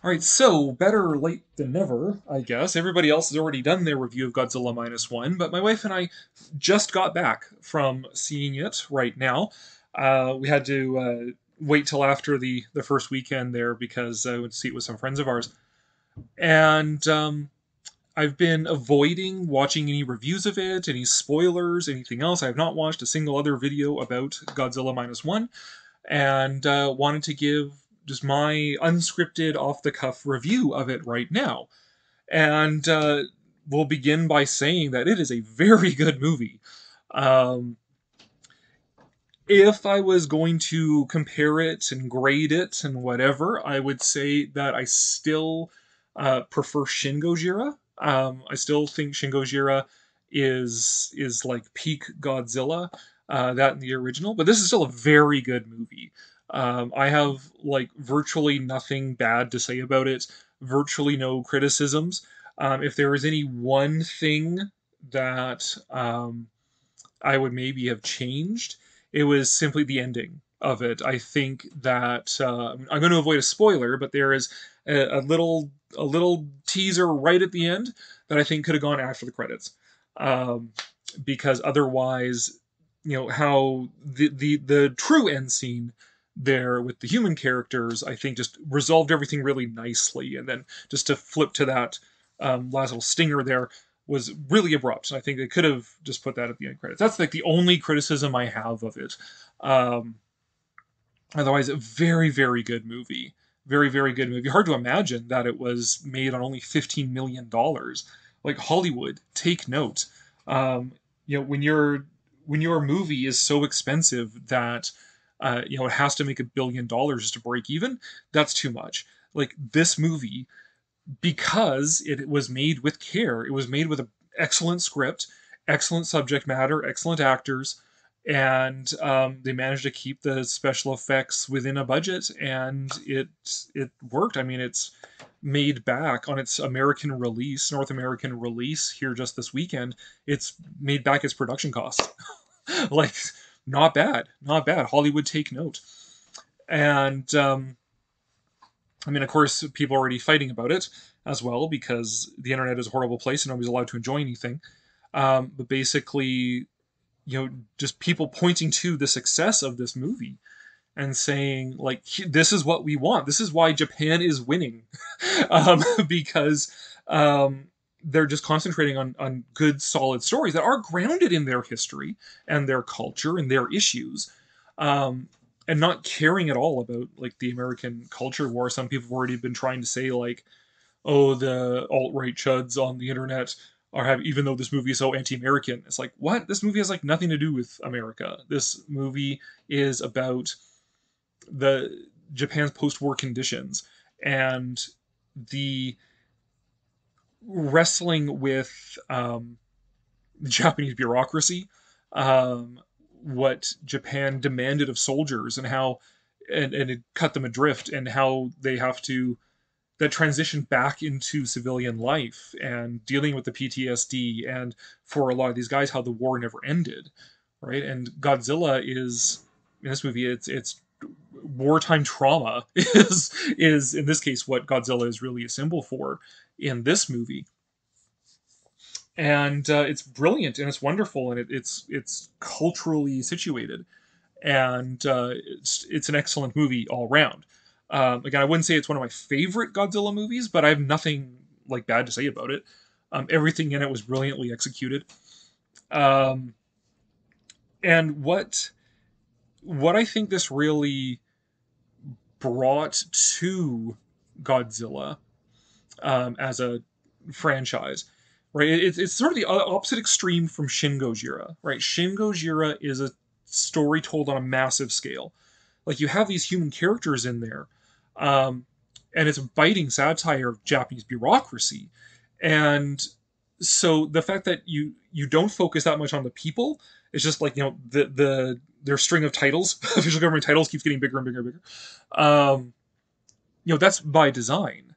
All right, so better late than never, I guess. Everybody else has already done their review of Godzilla Minus One, but my wife and I just got back from seeing it right now. We had to wait till after the first weekend there because I went to see it with some friends of ours. And I've been avoiding watching any reviews of it, any spoilers, anything else. I have not watched a single other video about Godzilla Minus One, and wanted to give just my unscripted, off the cuff review of it right now. And we'll begin by saying that it is a very good movie. Um, if I was going to compare it and grade it and whatever, I would say that I still prefer Shin Gojira. I still think Shin Gojira is like peak Godzilla, that in the original. But this is still a very good movie. I have like virtually nothing bad to say about it. Virtually no criticisms. If there is any one thing that I would maybe have changed, it was simply the ending of it. I think that I'm going to avoid a spoiler, but there is a little teaser right at the end that I think could have gone after the credits, um, because otherwise, how the true end scene there with the human characters, I think just resolved everything really nicely, and then just to flip to that last little stinger there was really abrupt. And I think they could have just put that at the end credits. That's like the only criticism I have of it. Um, Otherwise, a very, very good movie. Very, very good movie. Hard to imagine that it was made on only $15 million. Like Hollywood, take note. Um, when your movie is so expensive that it has to make $1 billion to break even, that's too much. Like this movie, because it was made with care. It was made with an excellent script, excellent subject matter, excellent actors, and they managed to keep the special effects within a budget, and it worked. I mean, it's made back on its North American release here just this weekend. It's made back its production costs. Like, not bad, not bad. Hollywood, take note. And I mean, of course, people are already fighting about it as well because the internet is a horrible place and nobody's allowed to enjoy anything. But basically, just people pointing to the success of this movie and saying, like, this is what we want. This is why Japan is winning. Because they're just concentrating on good, solid stories that are grounded in their history and their culture and their issues. And not caring at all about like the American culture war. Some people have already been trying to say like, oh, the alt right chuds on the internet even though this movie is so anti-American. It's like, what? This movie has like nothing to do with America. This movie is about the Japan's post-war conditions and the wrestling with the Japanese bureaucracy, um, what Japan demanded of soldiers, and how and it cut them adrift, and how they have to that transition back into civilian life and dealing with the PTSD, and for a lot of these guys, how the war never ended, right? And Godzilla is in this movie, it's wartime trauma is in this case what Godzilla is really a symbol for in this movie, and it's brilliant and it's wonderful and it's culturally situated, and it's an excellent movie all around. Again, I wouldn't say it's one of my favorite Godzilla movies, but I have nothing like bad to say about it. Everything in it was brilliantly executed. Um, and what I think this really brought to Godzilla as a franchise, right? It's sort of the opposite extreme from Shin Gojira, right? Shin Gojira is a story told on a massive scale. Like you have these human characters in there, um, and it's a biting satire of Japanese bureaucracy, and so the fact that you don't focus that much on the people, it's just like their string of titles, official government titles, keeps getting bigger and bigger and bigger. Um, that's by design,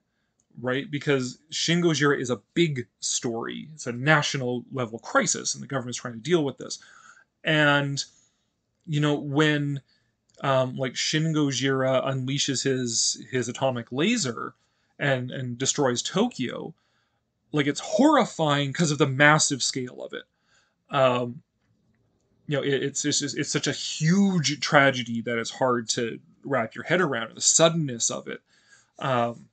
right? Because Shin Gojira is a big story. It's a national level crisis, and the government's trying to deal with this. And when like Shin Gojira unleashes his atomic laser and destroys Tokyo, like it's horrifying because of the massive scale of it. Um, it's such a huge tragedy that it's hard to wrap your head around, and the suddenness of it. Um,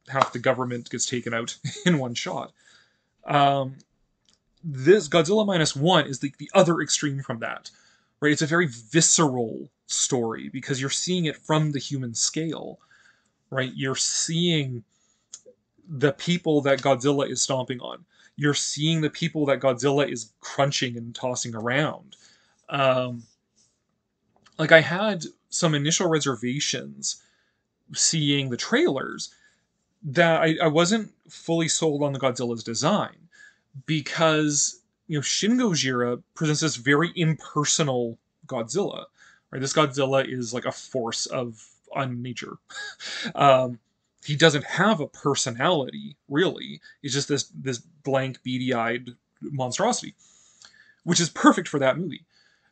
Half the government gets taken out in one shot. Um, this Godzilla minus one is the other extreme from that, right? It's a very visceral story because you're seeing it from the human scale, right? You're seeing the people that Godzilla is stomping on. You're seeing the people that Godzilla is crunching and tossing around. Um, like I had some initial reservations seeing the trailers that I wasn't fully sold on the Godzilla's design because Shin Gojira presents this very impersonal Godzilla. Right, this Godzilla is like a force of on nature. Um, he doesn't have a personality really. He's just this blank, beady-eyed monstrosity, which is perfect for that movie.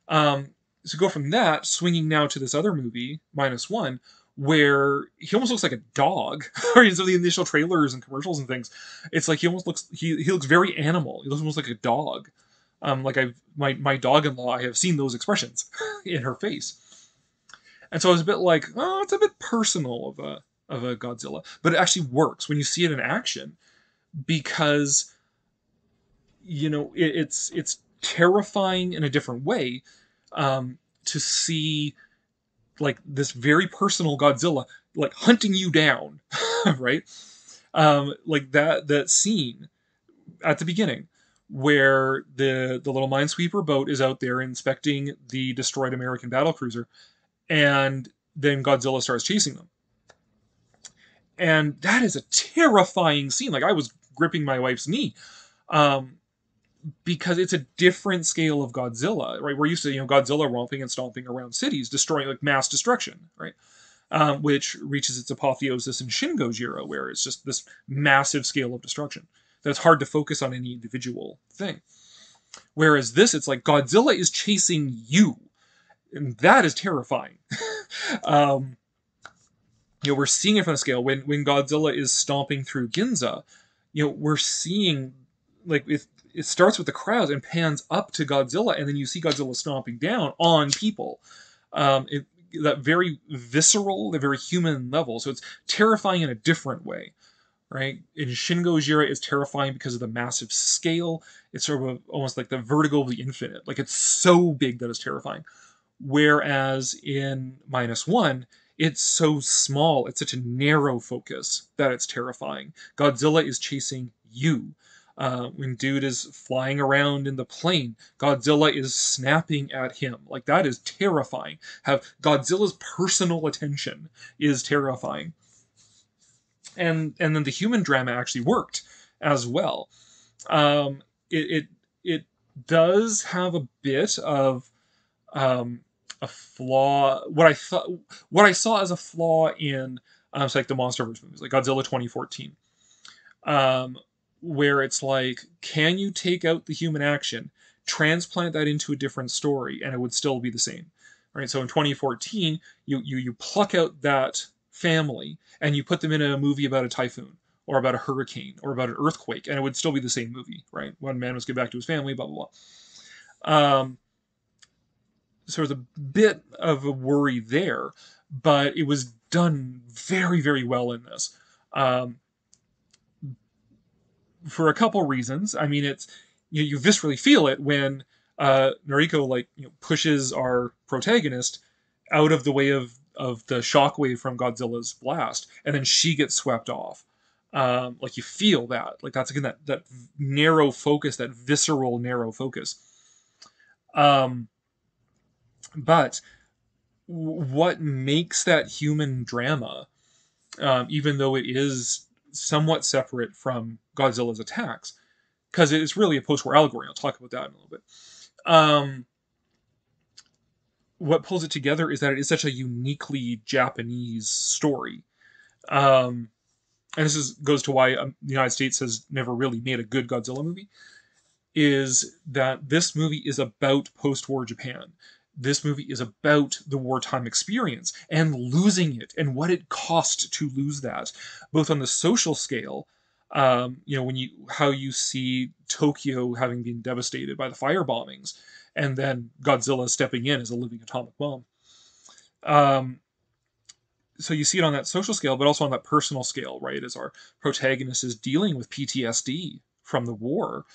So go from that, swinging now to this other movie, minus one, where he almost looks like a dog. Right? So the initial trailers and commercials and things, it's like he looks very animal. He looks almost like a dog. Like my dog-in-law, I have seen those expressions in her face, and so I was a bit like, oh, it's a bit personal of a Godzilla, but it actually works when you see it in action because it's terrifying in a different way, to see like this very personal Godzilla like hunting you down, right? Like that scene at the beginning where the little minesweeper boat is out there inspecting the destroyed American battlecruiser, and then Godzilla starts chasing them, and that is a terrifying scene. Like I was gripping my wife's knee. Um, because it's a different scale of Godzilla, right? We're used to Godzilla romping and stomping around cities, destroying like mass destruction, right? Which reaches its apotheosis in Shin Gojira, where it's just this massive scale of destruction that it's hard to focus on any individual thing. Whereas this, it's like Godzilla is chasing you, and that is terrifying. um, we're seeing it from the scale when Godzilla is stomping through Ginza. We're seeing like it starts with the crowds and pans up to Godzilla, and then you see Godzilla stomping down on people. That very visceral, the very human level. So it's terrifying in a different way, right? In Shin Gojira, it's terrifying because of the massive scale. It's sort of almost like the vertigo of the infinite. Like it's so big that it's terrifying. Whereas in minus one, it's so small. It's such a narrow focus that it's terrifying. Godzilla is chasing you. When dude is flying around in the plane, Godzilla is snapping at him. Like that is terrifying. Have Godzilla's personal attention is terrifying. And then the human drama actually worked as well. It does have a bit of a flaw. What I saw as a flaw in like the MonsterVerse movies, like Godzilla 2014. Where it's like, can you take out the human action, transplant that into a different story, and it would still be the same, right? So in 2014, you pluck out that family and you put them in a movie about a typhoon or about a hurricane or about an earthquake, and it would still be the same movie, right? One man must get back to his family, blah blah blah. So there's a bit of a worry there, but it was done very very well in this. For a couple reasons. I mean, it's you viscerally feel it when Noriko pushes our protagonist out of the way of the shockwave from Godzilla's blast, and then she gets swept off. Like you feel that, like that's again that narrow focus, that visceral narrow focus. But what makes that human drama, even though it is somewhat separate from Godzilla's attacks, because it's really a post-war allegory. I'll talk about that in a little bit. What pulls it together is that it is such a uniquely Japanese story. And goes to why the United States has never really made a good Godzilla movie, is that this movie is about post-war Japan. this movie is about the wartime experience and losing it and what it cost to lose that, both on the social scale. When you how you see Tokyo having been devastated by the fire bombings, and then Godzilla stepping in as a living atomic bomb. Um, so you see it on that social scale, but also on that personal scale, right? As our protagonist is dealing with PTSD from the war,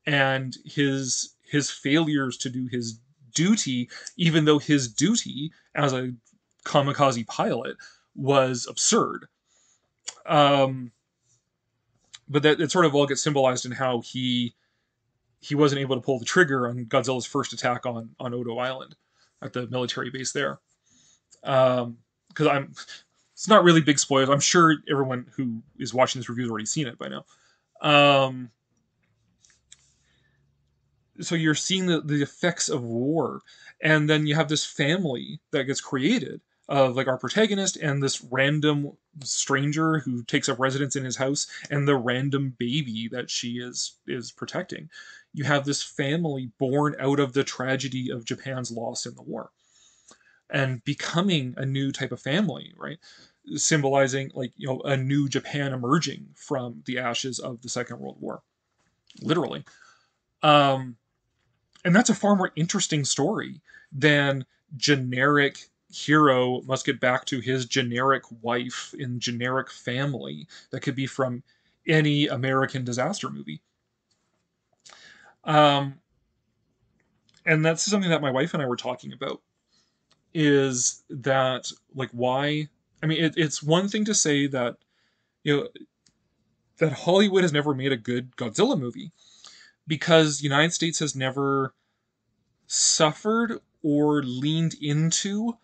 and his failures to do his duty, even though his duty as a kamikaze pilot was absurd. Um, but that it sort of all gets symbolized in how he wasn't able to pull the trigger on Godzilla's first attack on Odo Island at the military base there. Because it's not really big spoilers. I'm sure everyone who is watching this review has already seen it by now. Um, so you're seeing the effects of war, and then you have this family that gets created of like our protagonist and this random stranger who takes up residence in his house and the random baby that she is protecting. You have this family born out of the tragedy of Japan's loss in the war and becoming a new type of family, right? Symbolizing like a new Japan emerging from the ashes of the Second World War, literally. Um, and that's a far more interesting story than generic hero must get back to his generic wife in generic family that could be from any American disaster movie. Um, and that's something that my wife and I were talking about is that like why I mean it's one thing to say that you know that Hollywood has never made a good Godzilla movie because the United States has never suffered or leaned into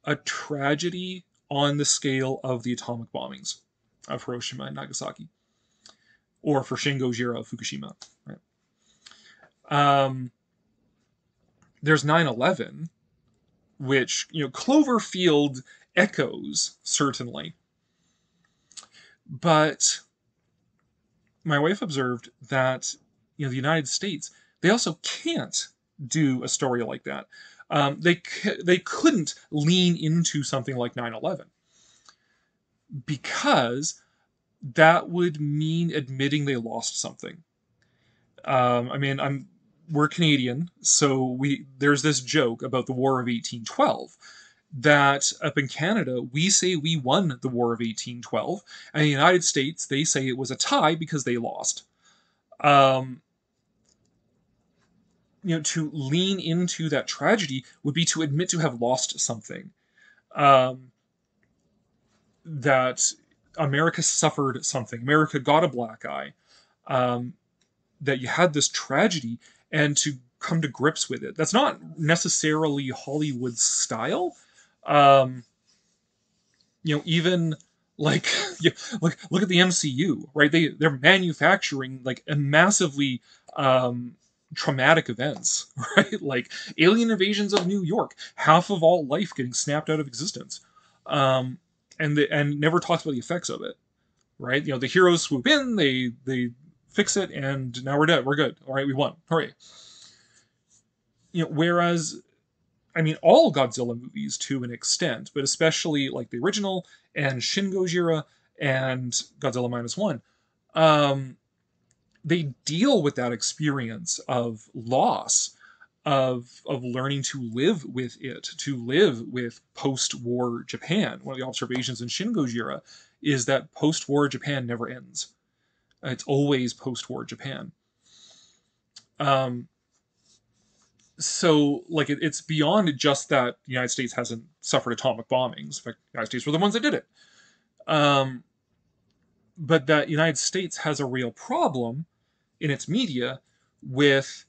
a tragedy on the scale of the atomic bombings of Hiroshima and Nagasaki, or for Shin-Gojira of Fukushima. Right? Um, there's 9/11, which Cloverfield echoes certainly, but my wife observed that the United States they also can't do a story like that. They couldn't lean into something like 9/11 because that would mean admitting they lost something. I mean, we're Canadian, so there's this joke about the War of 1812 that up in Canada we say we won the War of 1812, and in the United States they say it was a tie because they lost. Um, to lean into that tragedy would be to admit to have lost something. Um, that America suffered something. America got a black eye. Um, that you had this tragedy and to come to grips with it. That's not necessarily Hollywood style. Um, even like like look at the MCU, right? They're manufacturing like a massively traumatic events, right? Like alien invasions of New York, half of all life getting snapped out of existence, um, and never talks about the effects of it, right? The heroes swoop in, they fix it, and now we're dead. We're good. All right, we won. Hooray! Whereas I mean, all Godzilla movies to an extent, but especially like the original and Shin Gojira and Godzilla Minus One, um, they deal with that experience of loss, of learning to live with it, to live with post-war Japan. One of the observations in Shin Gojira is that post-war Japan never ends. It's always post-war Japan. Um, so like it's beyond just that the United States hasn't suffered atomic bombings. In fact, the United States were the ones that did it. Um, but that United States has a real problem in its media with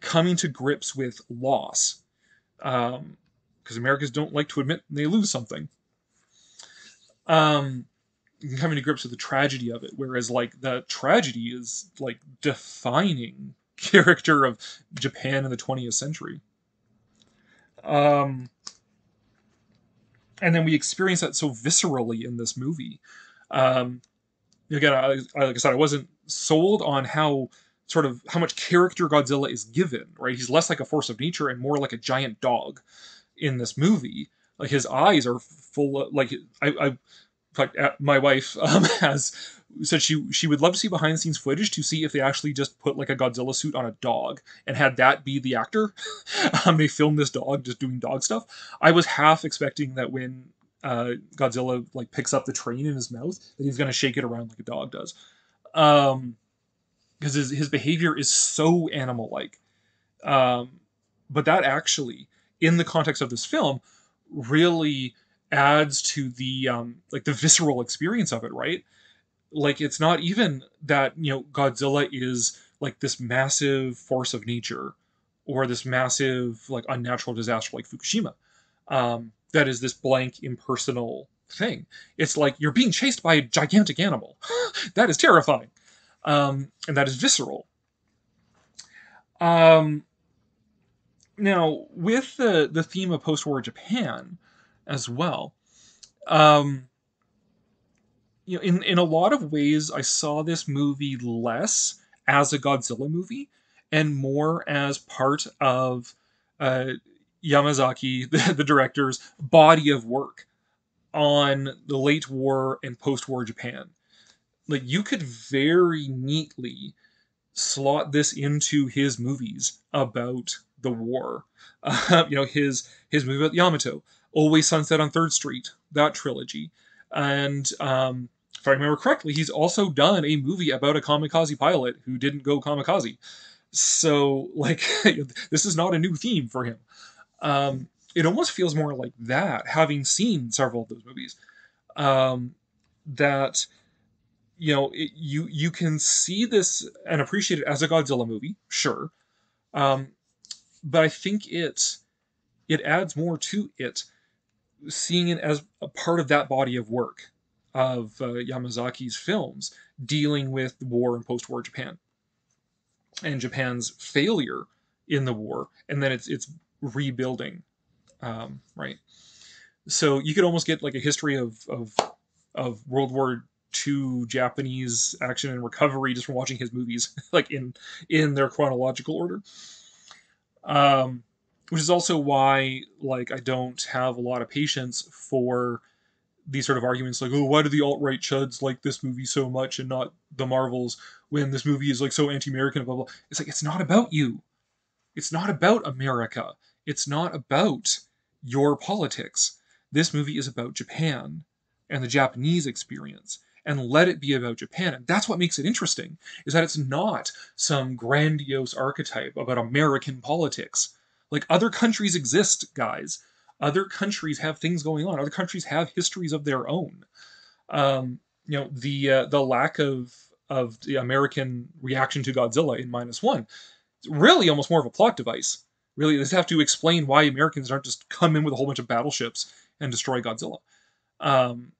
coming to grips with loss, because Americans don't like to admit they lose something. Um, coming to grips with the tragedy of it, whereas like the tragedy is like defining character of Japan in the 20th century. Um, and then we experience that so viscerally in this movie. Again, like I said, I wasn't sold on how sort of how much character Godzilla is given, right? He's less like a force of nature and more like a giant dog in this movie. Like his eyes are full of, like I like my wife has said she would love to see behind the scenes footage to see if they actually just put like a Godzilla suit on a dog and had that be the actor. They filmed this dog just doing dog stuff. I was half expecting that when Godzilla like picks up the train in his mouth that he's gonna shake it around like a dog does. Um, because his behavior is so animal like. Um, but that actually, in the context of this film, really adds to the like the visceral experience of it, right? Like it's not even that Godzilla is like this massive force of nature or this massive like unnatural disaster like Fukushima. That is this blank impersonal thing. It's like you're being chased by a gigantic animal. That is terrifying, and that is visceral. Um, Now, with the theme of post-war Japan as well, um, in a lot of ways, I saw this movie less as a Godzilla movie and more as part of uh, Yamazaki, the director's body of work on the late war and post-war Japan. Like you could very neatly slot this into his movies about the war. His movie about Yamato, Always Sunset on Third Street, that trilogy, and if I remember correctly, he's also done a movie about a kamikaze pilot who didn't go kamikaze. So, like, this is not a new theme for him. It almost feels more like that, having seen several of those movies. That you can see this and appreciate it as a Godzilla movie, sure, um, but I think it adds more to it, seeing it as a part of that body of work of Yamazaki's films dealing with war and post-war Japan and Japan's failure in the war, and then it's rebuilding, right? So you could almost get like a history of World War II Japanese action and recovery just from watching his movies, like in their chronological order. Um, which is also why like I don't have a lot of patience for these sort of arguments like, oh, why do the alt right chuds like this movie so much and not the Marvels when this movie is like so anti-American, blah blah. It's like it's not about you. It's not about America. It's not about your politics. This movie is about Japan and the Japanese experience. And let it be about Japan. And that's what makes it interesting, is that it's not some grandiose archetype about American politics. Like other countries exist, guys. Other countries have things going on. Other countries have histories of their own. The lack of the American reaction to Godzilla in -1 really almost more of a plot device. Really, they just have to explain why Americans aren't just come in with a whole bunch of battleships and destroy Godzilla. Um,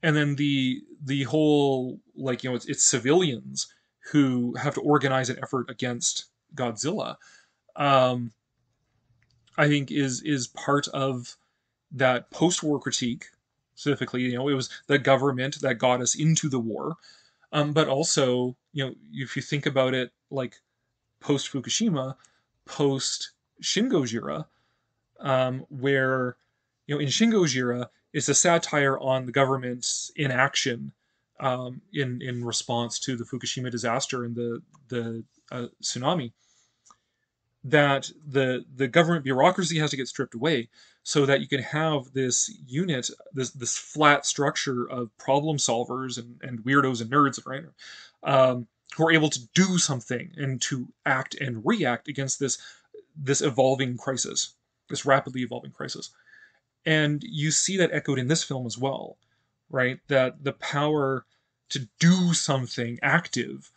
and then the whole like it's civilians who have to organize an effort against Godzilla. Um, I think is part of that post-war critique. Specifically, it was the government that got us into the war. But also, if you think about it, like post Fukushima, post Shingojira, where in Shingojira it's a satire on the government's inaction in response to the Fukushima disaster and the tsunami. That the government bureaucracy has to get stripped away so that you can have this unit, this flat structure of problem solvers and weirdos and nerds, right? Who are able to do something and to act and react against this evolving crisis, this rapidly evolving crisis. And you see that echoed in this film as well, right? That the power to do something active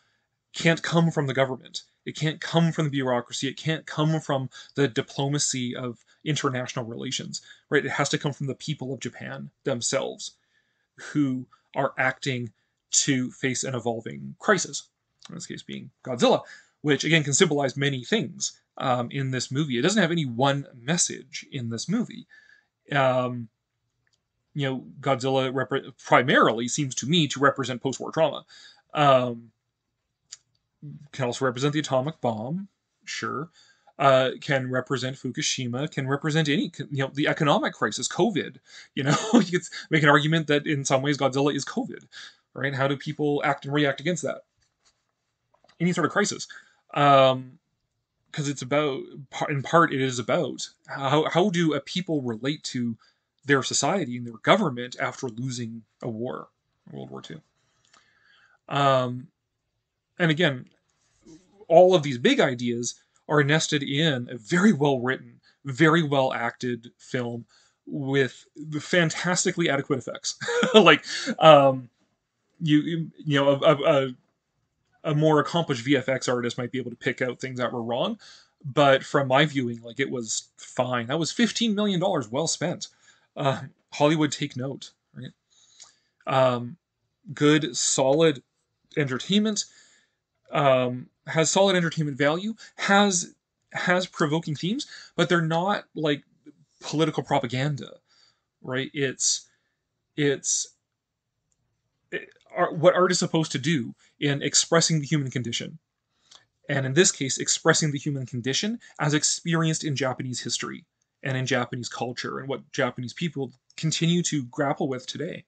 can't come from the government. It can't come from the bureaucracy. It can't come from the diplomacy of international relations, right? It has to come from the people of Japan themselves who are acting to face an evolving crisis. In this case, being Godzilla, which again can symbolize many things in this movie. It doesn't have any one message in this movie. Um, Godzilla primarily seems to me to represent post-war trauma. Um, can also represent the atomic bomb, sure. Can represent Fukushima, can represent any, the economic crisis, COVID. You could make an argument that in some ways Godzilla is COVID, right? How do people act and react against that? Any sort of crisis. Because it's about, in part, it is about how do a people relate to their society and their government after losing a war, World War II. And again, all of these big ideas are nested in a very well written, very well acted film with fantastically adequate effects. Like, a more accomplished VFX artist might be able to pick out things that were wrong, but from my viewing, like, it was fine. That was $15 million well spent. Hollywood, take note, right? Good, solid entertainment. Has solid entertainment value, has provoking themes, but they're not like political propaganda, right? What art is supposed to do in expressing the human condition, and in this case, expressing the human condition as experienced in Japanese history and in Japanese culture, and what Japanese people continue to grapple with today.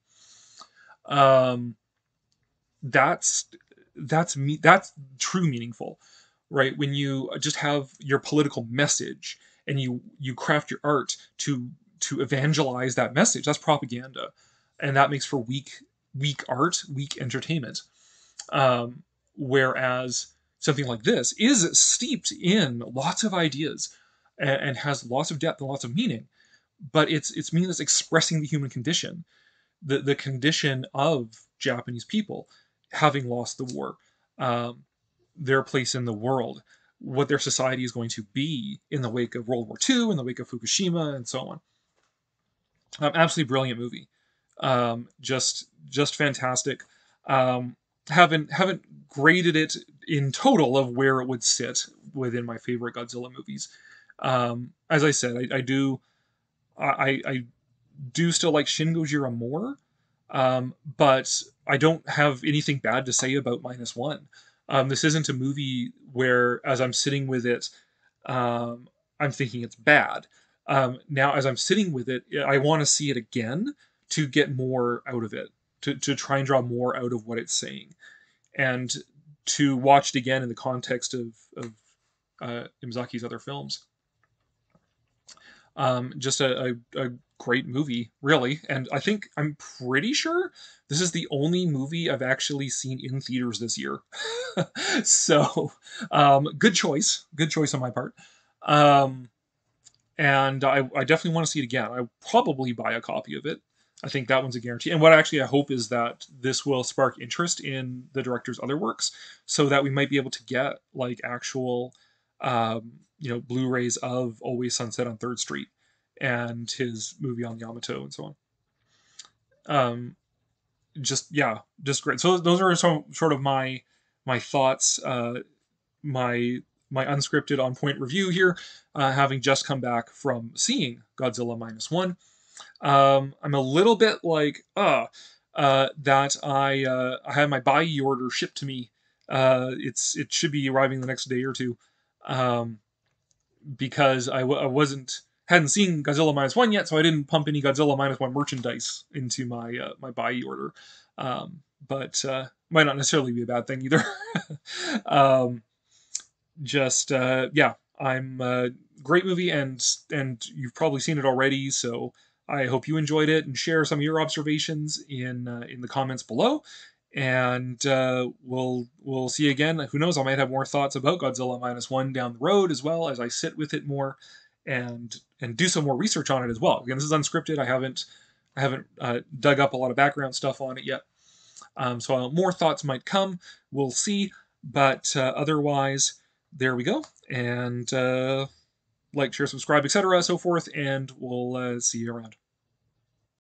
Um, that's that's true meaningful, right? When you just have your political message and you craft your art to evangelize that message, that's propaganda, and that makes for weak art, weak entertainment. Whereas something like this is steeped in lots of ideas, and has lots of depth and lots of meaning, but it's meaning that's expressing the human condition, the condition of Japanese people having lost the war, um, their place in the world, what their society is going to be in the wake of World War II, in the wake of Fukushima, and so on. Absolutely brilliant movie. Just fantastic. Haven't graded it in total of where it would sit within my favorite Godzilla movies. As I said, I do still like Shin Gojira more, but I don't have anything bad to say about -1. This isn't a movie where, as I'm sitting with it, I'm thinking it's bad. Now, as I'm sitting with it, I want to see it again to get more out of it, to try and draw more out of what it's saying, and to watch it again in the context of Miyazaki's other films. Just a great movie, really. And I'm pretty sure this is the only movie I've actually seen in theaters this year. So, good choice. Good choice on my part. Um, and I definitely want to see it again. I'll probably buy a copy of it. I think that one's a guarantee. And what actually I hope is that this will spark interest in the director's other works, so that we might be able to get like actual, Blu-rays of Always Sunset on Third Street and his movie on Yamato and so on. Um, just yeah, just great. So those are some sort of my thoughts, my unscripted on point review here, having just come back from seeing Godzilla -1. I'm a little bit like, that I had my buy order shipped to me. It should be arriving the next day or two, because I hadn't seen Godzilla -1 yet, so I didn't pump any Godzilla -1 merchandise into my buy order. But might not necessarily be a bad thing either. um, just yeah, I'm great movie, and you've probably seen it already, so I hope you enjoyed it, and share some of your observations in the comments below. And we'll see you again. Who knows? I might have more thoughts about Godzilla -1 down the road, as well as I sit with it more, and do some more research on it as well. Again, this is unscripted. I haven't dug up a lot of background stuff on it yet. So more thoughts might come. We'll see. But otherwise, there we go. And like, share, subscribe, etc., so forth. And we'll see you around.